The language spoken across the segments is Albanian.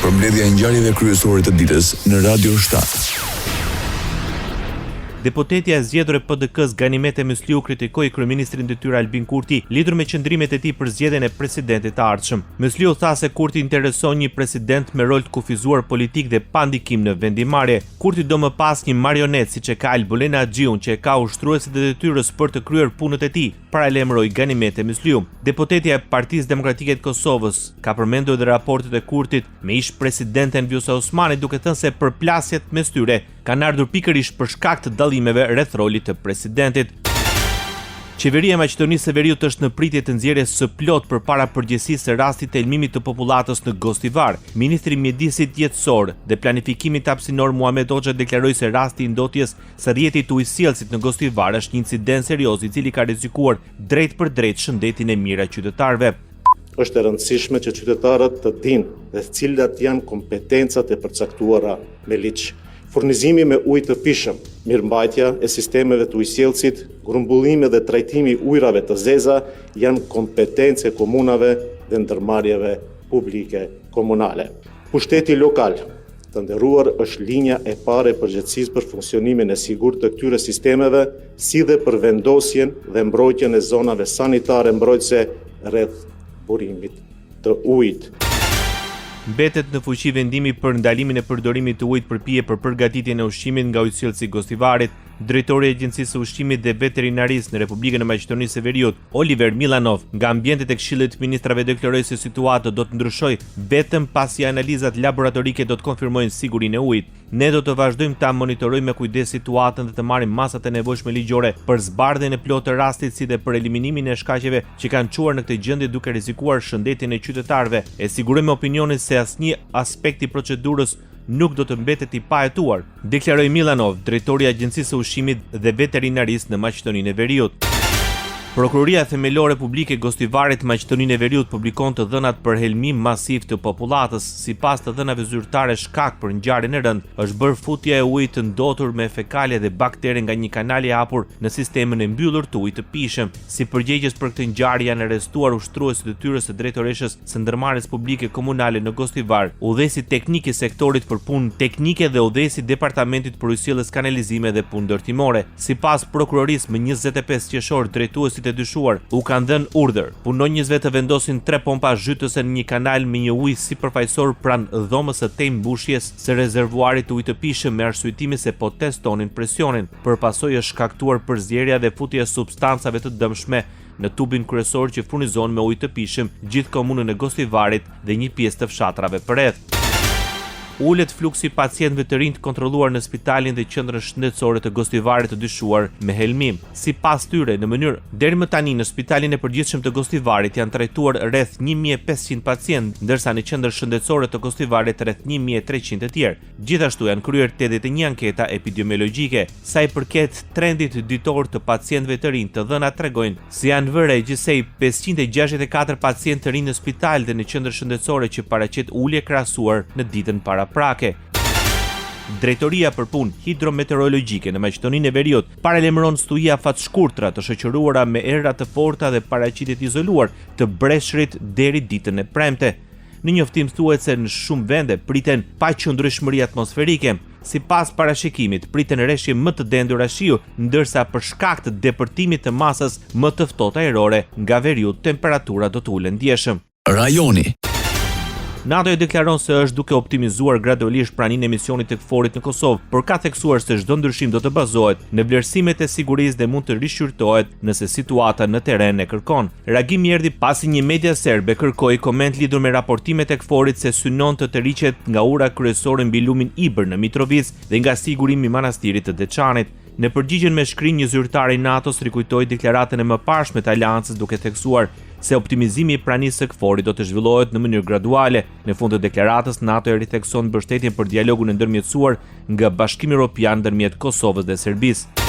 Përmbledhja e ngjarjeve kryesore të ditës në Radio 7. Deputetja e zgjedhur e PDK-s Ganimete Mysliu kritikoi kryeministrin e detyrë Albin Kurti lidhur me qëndrimet e tij për zgjedhjen e presidentit të ardhshëm. Mysliu tha se Kurti intereson një president me rol të kufizuar politik dhe pa ndikim në vendimarrje. Kurti do më pas një marionet siç e ka Albulena Xhiun që e ka ushtruesit e detyrës për të kryer punët e tij, paralajmëroi Ganimete Mysliu. Deputetja e Partisë Demokratike të Kosovës ka përmendur edhe raportet e Kurtit me ish presidenten Vjosa Osmani, duke thënë se përplasjet mes tyre kanë ardhur pikërisht për shkak të dallimeve rreth rolit të presidentit. Qeveria e Maqedonisë së Veriut është në pritje të nxjerrjes së plot përpara përgjegjësisë së rastit të elmimit të popullatës në Gostivar. Ministri i Mjedisit Jetësor dhe Planifikimit Hapësinor Muhamet Hoxha deklaroi se rasti i ndotjes së rrjetit të ujësjellësit në Gostivar është një incident serioz i cili ka rrezikuar drejt për drejt shëndetin e mirë të qytetarëve. Është e rëndësishme që qytetarët të dinë dhe cilat janë kompetencat e përcaktuara me ligj. Furnizimi me ujë të pishëm, mirëmbajtja e sistemeve të ujësjellësit, grumbullimi dhe trajtimi i ujrave të zeza janë kompetencë komunave dhe ndërmarrjeve publike komunale. Pushteti lokal, të nderuar, është linja e parë e përgjegjësisë për funksionimin e sigurt të këtyre sistemeve, si dhe për vendosjen dhe mbrojtjen e zonave sanitare mbrojtëse rreth burimit të ujit. Mbetet në fuqi vendimi për ndalimin e përdorimit të ujit për pije për përgatitjen e ushqimit nga ujësjellësi i Gostivarit. Drejtori i Agjencisë së Ushqimit dhe Veterinarisë në Republikën e Maqedonisë së Veriut, Oliver Milanov, nga ambientet e Këshillit të Ministrave deklaroi se situata do të ndryshojë vetëm pasi analizat laboratorike do të konfirmojnë sigurinë e ujit. Ne do të vazhdojmë ta monitorojmë me kujdes situatën dhe të marrim masat e nevojshme ligjore për zbardhjen e plotë të rastit si dhe për eliminimin e shkaqeve që kanë çuar në këtë gjendje duke rrezikuar shëndetin e qytetarëve. E sigurojmë opinionin se asnjë aspekt i procedurës nuk do të mbetet i pahetuar, deklaroi Milanov, drejtori i Agjencisë së Ushqimit dhe Veterinarisë në Maqedoninë e Veriut. Prokuroria Themelore Publike Gostivarit Maqedoninë e Veriut publikon të dhënat për helmim masiv të popullatës. Sipas të dhënave zyrtare, shkak për ngjarjen e rëndë është bërë futja e ujit të ndotur me fekale dhe baktere nga një kanal i hapur në sistemin e mbyllur të ujit të pishëm. Si përgjegjës për këtë ngjarje janë arrestuar ushtruesit e detyrës së drejtoreshës së ndërmarrjes publike komunale në Gostivar, udhëhesi teknik i sektorit për punë teknike dhe udhëhesi departamentit për ujësjellës, kanalizime dhe punë ndërtimore. Sipas prokurorisë, më 25 qershor drejtuesit e dyshuar u kanë dhënë urdhër punonjësve të vendosin 3 pompa zhytëse në një kanal me një ujë sipërfaqësor pranë dhomës së tej mbushjes së rezervuarit të ujit të pishëm me arsyetimin se po testonin presionin. Përpasoj është shkaktuar përzierja dhe futja e substancave të dëmshme në tubin kryesor që furnizon me ujë të pishëm gjithë komunën e Gostivarit dhe një pjesë të fshatrave përreth. Ulet fluksi pacientëve të rinj të kontrolluar në spitalin dhe qendrën shëndetësore të Gostivarit të dyshuar me helmim. Sipas tyre, në mënyrë deri më tani në spitalin e përgjithshëm të Gostivarit janë trajtuar rreth 1500 pacientë, ndërsa në qendrën shëndetësore të Gostivarit rreth 1300 të tjerë. Gjithashtu janë kryer 81 anketa epidemiologjike. Sa i përket trendit ditor të pacientëve të rinj, të dhënat tregojnë se janë vënë gjithsej 564 pacientë të rinj në spital dhe në qendrën shëndetësore që paraqet ulje krahasuar në ditën paraprake. Drejtoria për punë hidrometeorologjike në Maqedoninë e Veriut paralajmëron stuhia fatshkurtra të shoqëruara me erra të forta dhe paraqitjet izoluar të breshrit deri ditën e premte. Në njoftim thuhet se në shumë vende priten paqëndrueshmëri atmosferike. Sipas parashikimit, priten rreshje më të dendura shiu, ndërsa për shkak të depërtimit të masës më të ftohtë ajrore nga veriu, temperatura do të ulen ndjeshëm. Rajoni. NATO e deklaron se është duke optimizuar gradualisht praninë e emisionit të këforit në Kosovë, por ka theksuar se çdo ndryshim do të bazohet në vlerësimet e sigurisë dhe mund të rishqyrtohet nëse situata në terren e kërkon. Reagimi erdhi pasi një media serbe kërkoi koment lidhur me raportimet e këforit se synon të tërhiqet nga ura kryesore mbi lumin Ibër në Mitrovic dhe nga sigurimi i manastirit të Deçanit. Në përgjigjen me shkrim, një zyrtar i NATO-s rikujtoi deklaratën e mëparshme të aleancës duke theksuar se optimizimi i pranisë së këforit do të zhvillohet në mënyrë graduale. Në fund të deklaratës, NATO e rithekson mbështetjen për dialogun e ndërmjetësuar nga Bashkimi Evropian ndërmjet Kosovës dhe Serbisë.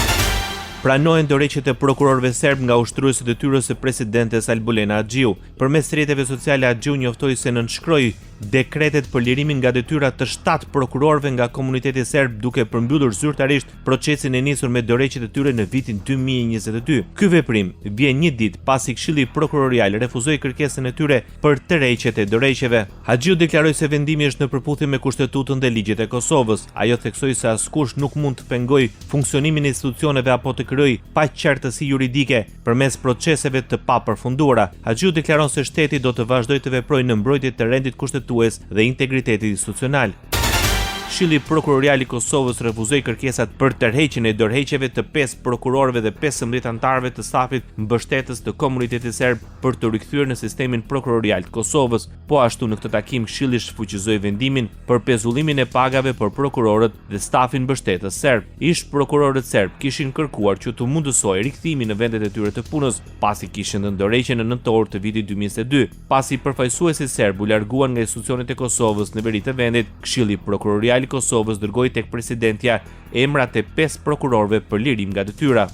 Pranohen dorëheqjet e prokurorëve serb nga ushtruesit e detyrës së presidentes Albulena Xhiu. Përmes rrjeteve sociale Xhiu njoftoi se nënshkroi dekretet për lirimin nga detyra të 7 prokurorëve nga komuniteti serb, duke përmbyllur zyrtarisht procesin e nisur me dorëheqjet e tyre në vitin 2022. Ky veprim vjen një ditë pasi Këshilli Prokurorial refuzoi kërkesën e tyre për tërheqjet e dorëheqjeve. Haxhiu deklaroi se vendimi është në përputhje me kushtetutën dhe ligjet e Kosovës. Ajo theksoi se askush nuk mund të pengojë funksionimin e institucioneve apo të krijojë paqartësi juridike përmes proceseve të papërfunduara. Haxhiu deklaron se shteti do të vazhdojë të veprojë në mbrojtje të rendit kushtetues dhe integritetit institucional. Këshilli Prokurorial i Kosovës refuzoi kërkesat për tërheqjen e dorëheqjeve të 5 prokurorëve dhe 15 anëtarëve të stafit mbështetës të komunitetit serb për të rikthyer në sistemin prokurorial të Kosovës. Po ashtu në këtë takim Këshilli shfuqizoi vendimin për pezullimin e pagave për prokurorët dhe stafin mbështetës serb. Ish prokurorët serb kishin kërkuar që të mundësojë rikthimin në vendet e tyre të punës pasi kishin dhënë dorëheqje në nëntor të vitit 2022. Pasi përfaqësuesit serb u larguan nga institucionet e Kosovës në veri të vendit, Këshilli Prokurorial i Kosovës dërgoi tek presidentja emrat e 5 prokurorëve për lirim nga detyra.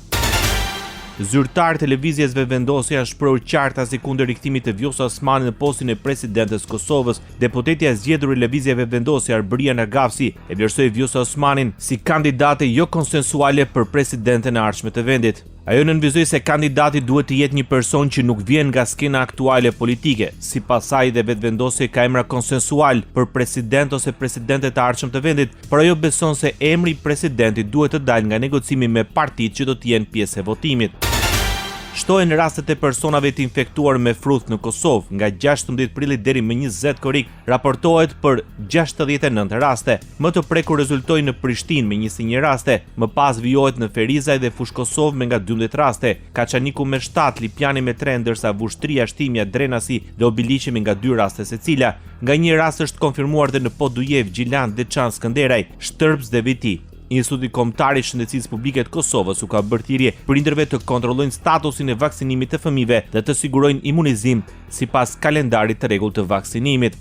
Zyrtar televizjesve vendosja shprehur qartësi kundër rikthimit të Vjosa Osmani në postin e presidentes Kosovës. Deputetja e zgjedhur e lëvizjeve vendosje Arbëria Nagafsi e vlerësoi Vjosa Osmanin si kandidate jo konsensuale për presidenten e ardhshme të vendit. Ajo nënvizoi se kandidati duhet të jetë një person që nuk vjen nga skena aktuale politike. Sipas saj dhe vetvendosja ka emra konsensual për president ose presidente të ardhshëm të vendit, por ajo beson se emri i presidentit duhet të dalë nga negocimi me partitë që do të jenë pjesë e votimit. Shtohen rastet e personave të infektuar me fruth në Kosovë. Nga 16 prilli deri më 20 korrik raportohet për 69 raste. Më të prekur rezultoi në Prishtinë me 21 raste, më pas vijohet në Ferizaj dhe Fush Kosovë me nga 12 raste, Kaçaniku me 7, Lipjani me 3, ndërsa Vushtria, Shtimja, Drenasi dhe Obiliqi me nga 2 raste secila. Nga një rast është konfirmuar dhe në Podujev, Gjilan, Deçan, Skënderaj, Shtërbs dhe Viti. Instituti Kombëtar i Shëndetësisë Publike të Kosovës u ka bërë thirrje prindërve të kontrollojnë statusin e vaksinimit të fëmijëve dhe të sigurojnë imunizim sipas kalendarit të rregullt të vaksinimit.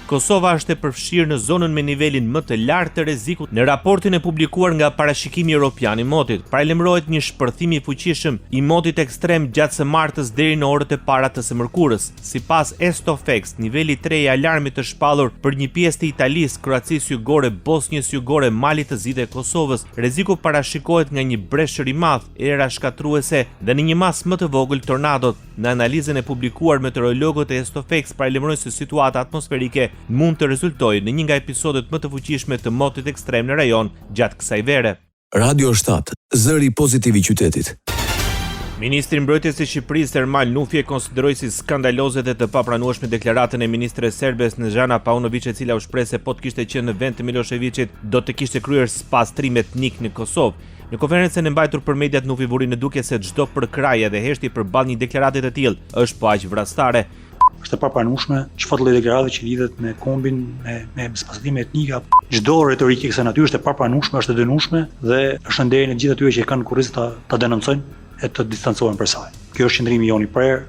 Kosova është e përfshirë në zonën me nivelin më të lartë të rrezikut. Në raportin e publikuar nga Parashikimi Evropian i motit, paralajmërohet një shpërthim i fuqishëm i motit ekstrem gjatë së martës deri në orët e para të së mërkurës. Sipas Estofex, niveli 3 i alarmit të shpallur për një pjesë të Italisë, Kroacisë Jugore, Bosnjës Jugore, Malit të Zi dhe Kosovës. Rreziku parashikohet nga një breshër i madh, era shkatruese dhe në një mas më të vogël tornadot. Në analizën e publikuar, meteorologët e Estofex paralajmërojnë se situata atmosferike mund të rezultojë në një nga episodet më të fuqishme të motit ekstrem në rajon gjatë kësaj vere. Radio 7, zëri pozitiv i qytetit. Ministri i Mbrojtjes së Shqipërisë Ermal Nufi e konsideroi si skandaloze dhe të papranueshme deklaratën e ministres serbes Snežana Paunović, e cila u shpreh se po të kishte qenë në vend të Miloševićit, do të kishte kryer pastrim etnik në Kosovë. Në konferencën e mbajtur për mediat, Nufi vuri në duke se çdo përkrahje dhe heshtje përballë një deklarate të tillë është po aq vrasëtare. Është e papranueshme çfarë lloj deklarate që lidhet me kombin, me pastrime etnike. Çdo retorikë kësaj natyre është e papranueshme, është e dënueshme dhe është ndërë në gjithë atyre që kanë kurrizë ta denoncojnë e të distancohen për saj. Kjo është qëndrimi jon i prerë,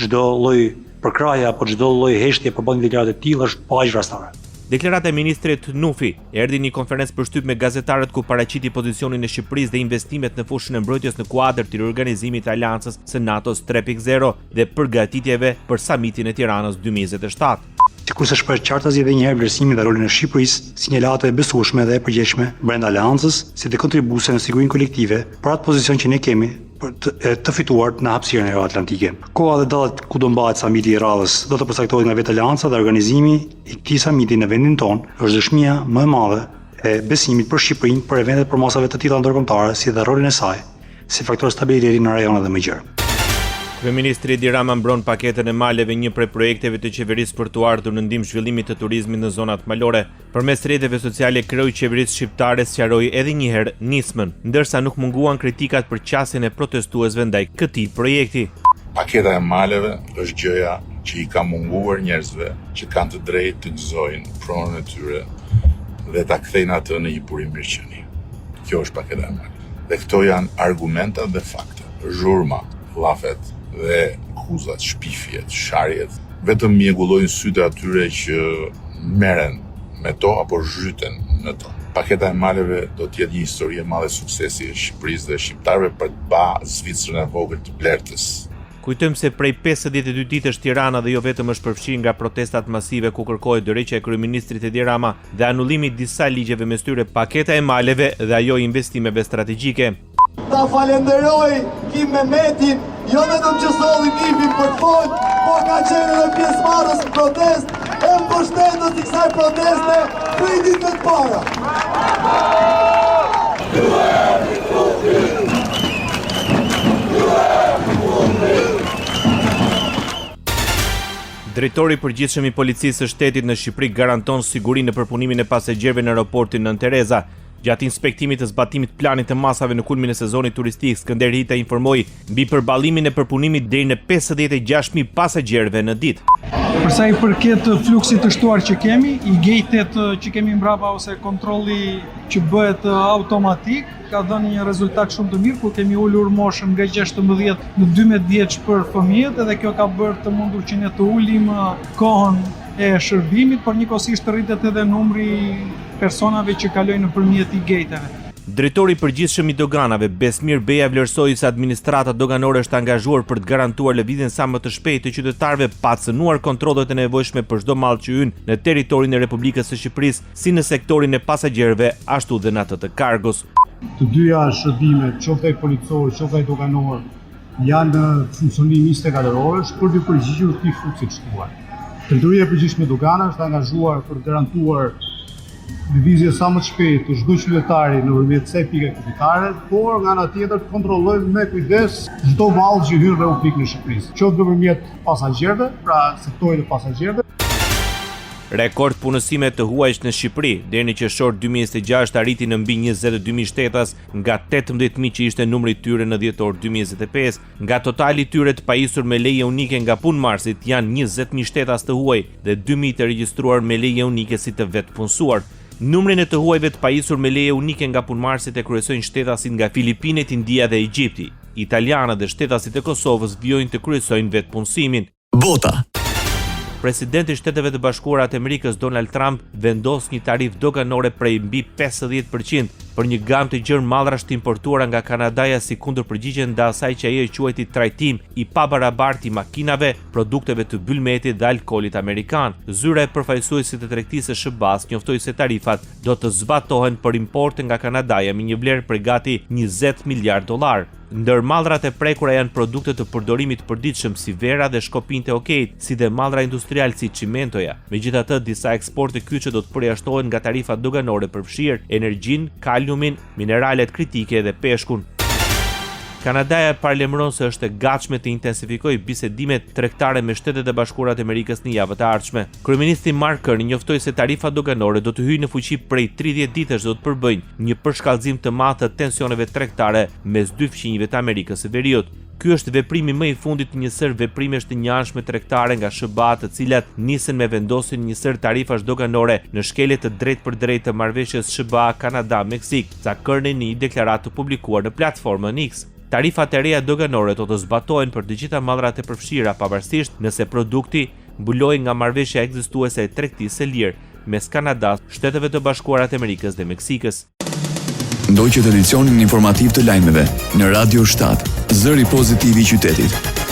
çdo lloj përkrahje apo çdo lloj heshtje përballë një deklarate të tillë është po aq vrasëtare. Deklarata e ministrit Nufi erdhi në një konferencë për shtyp me gazetarët ku paraqiti pozicionin e Shqipërisë dhe investimet në fushën e mbrojtjes në kuadër të riorganizimit të Aleancës së NATO-s 3.0 dhe përgatitjeve për samitin e Tiranës 2027. Sikurse shpreh qartësi edhe një herë vlerësimin dhe rolin e Shqipërisë si një late e besueshme dhe e përgjegjshme brenda Aleancës, si dhe kontribuese në sigurinë kolektive për atë pozicion që ne kemi për të fituar në hapësirën euroatlantike. Koha dhe datët ku do mbahet samiti i radhës do të përcaktohet nga vetë Aleanca dhe organizimi i këtij samiti në vendin tonë është dëshmia më e madhe e besimit për Shqipërinë për eventet përmasave të tilla ndërkombëtare, si dhe rolin e saj si faktor stabiliteti në rajon dhe më gjerë. Kryeministri Edi Rama mbron paketën e maleve, një prej projekteve të qeverisë për të ardhur në ndihmë zhvillimit të turizmit në zonat malore. Përmes rrjeteve sociale, kreu i qeverisë shqiptare sqaroi edhe një herë nismën, ndërsa nuk munguan kritikat për qasjen e protestuesve ndaj këtij projekti. Paketa e maleve është gjëja që i ka munguar njerëzve që kanë të drejtë të gëzojnë pronën e tyre dhe ta kthejnë atë në një burim mirëqenie. Kjo është paketa e maleve. Dhe këto janë argumentat dhe fakte. Zhurma, llafet dhe akuzat, shpifjet, sharjet, vetëm mjegullojnë sytë atyre që merren me to apo zhyten në to. Paketa e maleve do të jetë një histori e madhe suksesi e Shqipërisë dhe shqiptarëve për të ba Zvicrën e vogël të Blertës. Kujtojmë se prej 52 ditësh Tirana dhe jo vetëm është përfshirë nga protestat masive ku kërkohet dorëheqja e kryeministrit Edi Rama dhe anullimi i disa ligjeve, mes tyre paketa e maleve dhe ajo investimeve strategjike. Ta falenderoj Kim Mehmetin, jo vetëm që solli nifin për të folë, por ka qenë edhe pjesëmarrës në protest, e mbështetës i kësaj proteste prej ditëve të para. Drejtori i përgjithshëm i policisë së shtetit në Shqipëri garanton sigurinë në përpunimin e pasagerëve në aeroportin Nën Tereza. Gjatë inspektimit të zbatimit planit të masave në kulmin e sezonit turistik, Skënder Hita informoi mbi përballimin e përpunimit deri në 56.000 pasagerëve në ditë. Përsa i përket fluksit të shtuar që kemi, i gatet që kemi mbrapa ose kontrolli që bëhet automatik, ka dhënë një rezultat shumë të mirë, ku kemi ulur moshën nga 16 në 12 vjeç për fëmijët, edhe kjo ka bërë të mundur që ne të ulim kohën e shërbimit, por njëkohësisht rritet edhe numri personave që kalojnë nëpërmjet i gateve. Drejtori i përgjithshëm i doganave Besmir Beja vlerësoi se administrata doganore është angazhuar për të garantuar lëvizjen sa më të shpejtë të qytetarëve, pa cënuar kontrollet e nevojshme për çdo mall që hyn në territorin e Republikës së Shqipërisë, si në sektorin e pasagerëve, ashtu dhe në atë të kargos. Të dyja shërbimet, qoftë ai policor, qoftë ai doganor, janë në funksionim 24 orësh për të përgjigjur këtij fluksi të shtuar. Drejtoria e përgjithshme e doganave është angazhuar për të garantuar lëvizje sa më të shpejtë të çdo qytetari nëpërmjet kësaj pike qytetare, por nga ana tjetër të kontrollojmë me kujdes çdo mall që hyn në Republikën e Shqipërisë, qoftë nëpërmjet pasagerëve, pra sektorit të pasagerëve. Rekord punësime të huajsh në Shqipëri deri në qershor 2026 arriti në mbi 22.000 shtetas nga 18.000 që ishte numri i tyre në dhjetor 2025. Nga totali i tyre të pajisur me leje unike nga punëmarrësit janë 20.000 shtetas të huaj dhe 2.000 të regjistruar me leje unike si të vetë punësuar. Numrin e të huajve të pajisur me leje unike nga punëmarrësit e kryesojnë shtetasit nga Filipinet, India dhe Egjipti. Italianët dhe shtetasit e Kosovës vijojnë të kryesojnë vetë punësimin. Bota. Presidenti i Shteteve të Bashkuara të Amerikës Donald Trump vendos një tarifë doganore prej mbi 50% për një gamë të gjerë mallrash të importuara nga Kanadaja si kundërpërgjigje ndaj asaj që ai e quajti trajtim i pabarabartë i makinave, produkteve të byllmetit dhe alkoolit amerikan. Zyra e përfaqësuesit të tregtisë së SBA-s njoftoi se tarifat do të zbatohen për importe nga Kanadaja me një vlerë prej gati $20 miliardë. Ndër mallrat e prekura janë produkte të përdorimit të përditshëm si vera dhe shkopinjtë e okejt, si dhe mallra industrial si çimentoja. Megjithatë, disa eksporte kyçe do të përjashtohen nga tarifat doganore për fshirë, energjinë, kaliumin, mineralet kritike dhe peshkun. Kanadaja paralajmëron se është e gatshme të intensifikojë bisedimet tregtare me Shtetet e Bashkuara të Amerikës në javët e ardhshme. Kryeministri Mark Carney njoftoi se tarifat doganore do të hyjnë në fuqi prej 30 ditësh, do të përbëjnë një përshkallëzim të madh të tensioneve tregtare mes dy fqinjve të Amerikës së Veriut. Ky është veprimi më i fundit të një sër veprimesh të njëanshme tregtare nga SBA, të cilat nisën me vendosin një sër tarifash doganore në shkelje të drejtë për drejtë të marrëveshjes SBA Kanada-Meksik, sa Carney në një deklaratë të publikuar në platformën X. Tarifat e reja doganore do të zbatohen për të gjitha mallrat e përfshira pavarësisht nëse produkti mbulohet nga marrëveshja ekzistuese e tregtisë së lirë mes Kanadas, Shteteve të Bashkuara të Amerikës dhe Meksikës. Ndoqët edicionin informativ të lajmeve në Radio 7, zëri pozitiv i qytetit.